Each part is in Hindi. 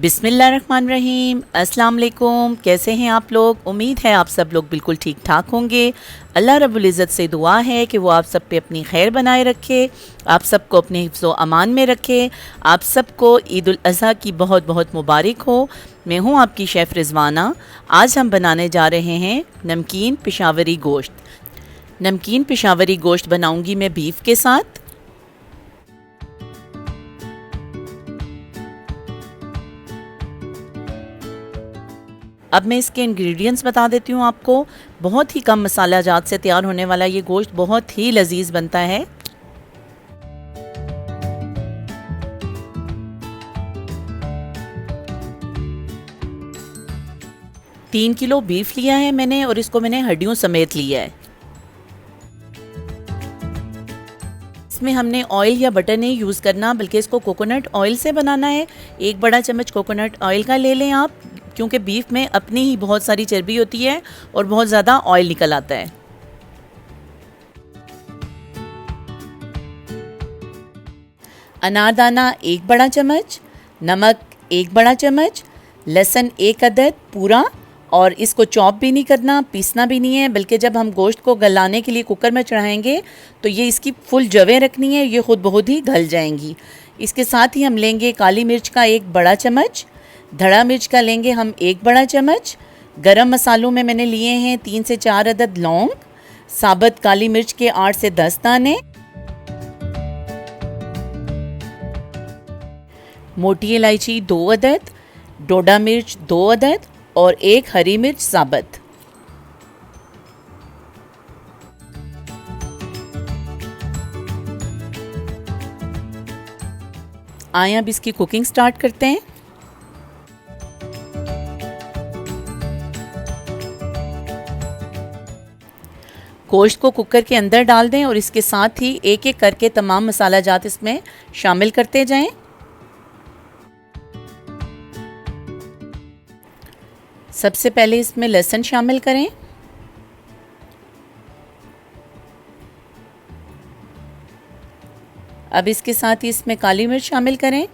बिस्मिल्लाहिर्रहमानिर्रहीम। अस्सलाम वालेकुम। कैसे हैं आप लोग? उम्मीद है आप सब लोग बिल्कुल ठीक ठाक होंगे। अल्लाह रब्बुल इज़्ज़त से दुआ है कि वो आप सब पे अपनी खैर बनाए रखे, आप सबको अपने हिफ्ज़ व अमान में रखे। आप सबको ईद उल अज़हा की बहुत बहुत मुबारक हो। मैं हूँ आपकी शेफ़ रिज़वाना। आज हम बनाने जा रहे हैं नमकीन पेशावरी गोश्त। नमकीन पेशावरी गोश्त बनाऊँगी मैं बीफ के साथ। अब मैं इसके इंग्रेडिएंट्स बता देती हूँ आपको। बहुत ही कम मसाला जात से तैयार होने वाला ये गोश्त बहुत ही लजीज बनता है। तीन किलो बीफ लिया है मैंने और इसको मैंने हड्डियों समेत लिया है। इसमें हमने ऑयल या बटर नहीं यूज़ करना, बल्कि इसको कोकोनट ऑयल से बनाना है। एक बड़ा चम्मच कोकोनट ऑयल का ले लें आप, क्योंकि बीफ में अपनी ही बहुत सारी चर्बी होती है और बहुत ज़्यादा ऑयल निकल आता है। अनारदाना एक बड़ा चम्मच, नमक एक बड़ा चम्मच, लहसुन एक अदद पूरा। और इसको चॉप भी नहीं करना, पीसना भी नहीं है, बल्कि जब हम गोश्त को गलाने के लिए कुकर में चढ़ाएंगे तो ये इसकी फुल जवें रखनी है, ये खुद बहुत ही गल जाएंगी। इसके साथ ही हम लेंगे काली मिर्च का एक बड़ा चम्मच, धड़ा मिर्च का लेंगे हम एक बड़ा चम्मच। गरम मसालों में मैंने लिए हैं 3 से 4 अदद लौंग, साबुत काली मिर्च के 8 से 10 दाने, मोटी इलायची 2 अदद, डोडा मिर्च 2 अदद और एक हरी मिर्च साबुत। आइए अब इसकी कुकिंग स्टार्ट करते हैं। गोश्त को कुकर के अंदर डाल दें और इसके साथ ही एक एक करके तमाम मसाला जात इसमें शामिल करते जाएं। सबसे पहले इसमें लहसुन शामिल करें। अब इसके साथ ही इसमें काली मिर्च शामिल करें,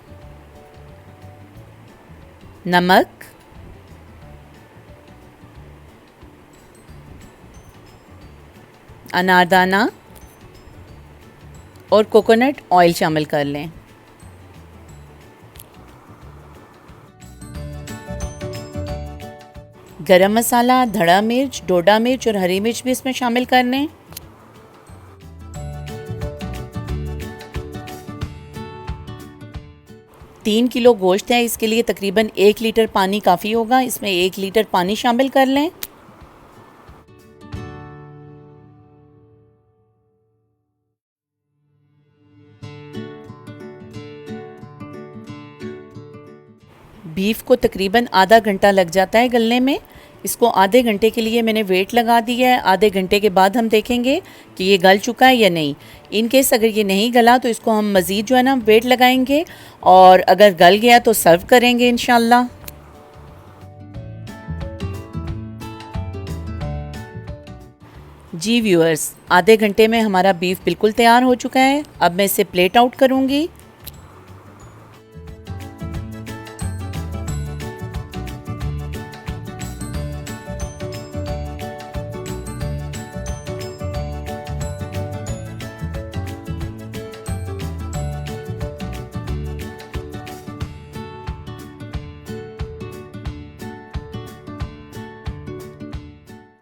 नमक, अनारदाना और कोकोनट ऑयल शामिल कर लें। गरम मसाला, धड़ा मिर्च, डोडा मिर्च और हरी मिर्च भी इसमें शामिल कर लें। तीन किलो गोश्त है, इसके लिए तकरीबन 1 लीटर पानी काफ़ी होगा। इसमें 1 लीटर पानी शामिल कर लें। बीफ को तकरीबन आधा घंटा लग जाता है गलने में। इसको आधे घंटे के लिए मैंने वेट लगा दिया है। आधे घंटे के बाद हम देखेंगे कि ये गल चुका है या नहीं। इन केस अगर ये नहीं गला तो इसको हम मज़ीद जो है ना वेट लगाएंगे, और अगर गल गया तो सर्व करेंगे इंशाल्लाह। जी व्यूअर्स, आधे घंटे में हमारा बीफ बिल्कुल तैयार हो चुका है। अब मैं इसे प्लेट आउट करूँगी।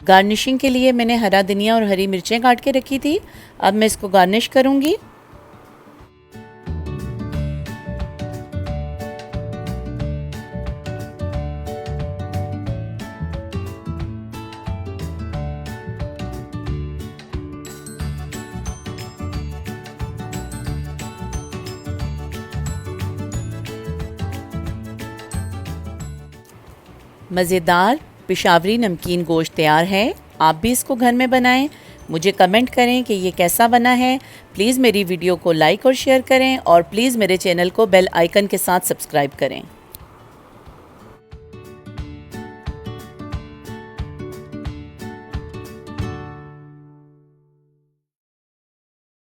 गार्निशिंग के लिए मैंने हरा धनिया और हरी मिर्चें काट के रखी थी। अब मैं इसको गार्निश करूंगी। मज़ेदार पेशावरी नमकीन गोश्त तैयार है। आप भी इसको घर में बनाएं। मुझे कमेंट करें कि ये कैसा बना है। प्लीज़ मेरी वीडियो को लाइक और शेयर करें और प्लीज़ मेरे चैनल को बेल आइकन के साथ सब्सक्राइब करें।